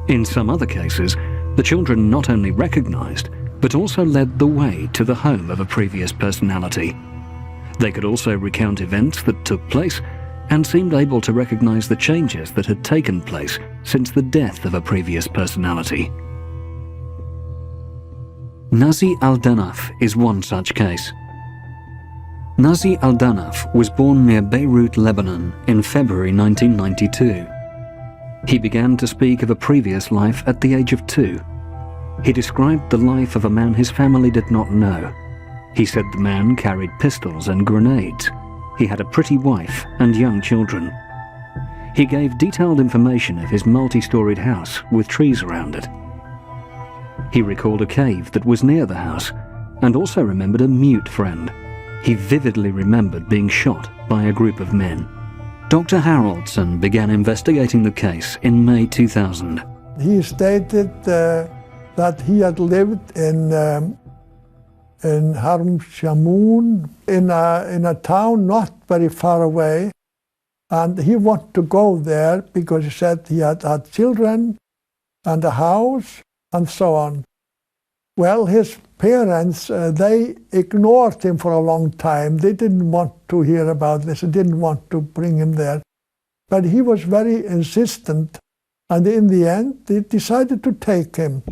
In some other cases, the children not only recognized, but also led the way to the home of a previous personality. They could also recount events that took place and seemed able to recognize the changes that had taken place since the death of a previous personality. Nazi al-Danaf is one such case. Nazi al-Danaf was born near Beirut, Lebanon in February 1992. He began to speak of a previous life at the age of 2. He described the life of a man his family did not know. He said the man carried pistols and grenades. He had a pretty wife and young children. He gave detailed information of his multi-storied house with trees around it. He recalled a cave that was near the house and also remembered a mute friend. He vividly remembered being shot by a group of men. Dr. Haraldson began investigating the case in May 2000. He stated that he had lived in Harum Shamoun, in a town not very far away, and he wanted to go there because he said he had children and a house and so on. Well, his parents, they ignored him for a long time. They didn't want to hear about this. They didn't want to bring him there. But he was very insistent, and in the end, they decided to take him.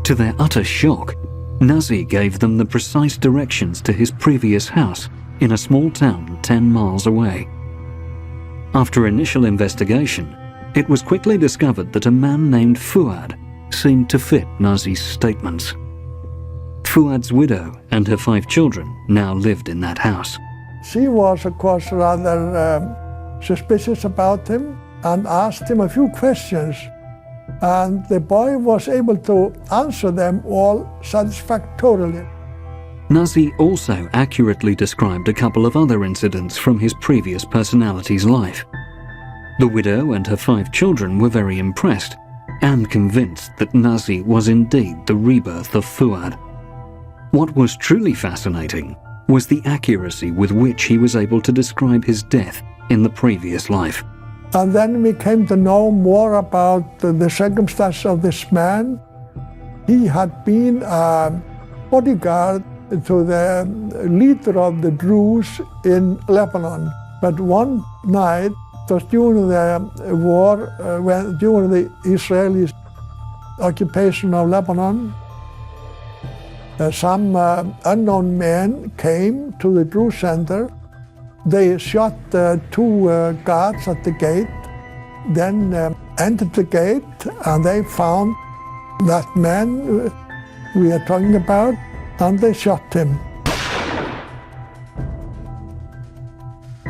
To their utter shock, Nazi gave them the precise directions to his previous house in a small town 10 miles away. After initial investigation, it was quickly discovered that a man named Fuad seemed to fit Nazi's statements. Fuad's widow and her 5 children now lived in that house. She was, of course, rather suspicious about him and asked him a few questions. And the boy was able to answer them all satisfactorily. Nazi also accurately described a couple of other incidents from his previous personality's life. The widow and her 5 children were very impressed and convinced that Nazi was indeed the rebirth of Fuad. What was truly fascinating was the accuracy with which he was able to describe his death in the previous life. And then we came to know more about the circumstances of this man. He had been a bodyguard to the leader of the Druze in Lebanon. But one night, it was during the war, during the Israeli occupation of Lebanon, some unknown men came to the Druze center. They shot 2 guards at the gate, then entered the gate, and they found that man we are talking about, and they shot him.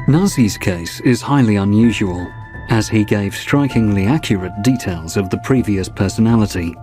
Nazi's case is highly unusual, as he gave strikingly accurate details of the previous personality.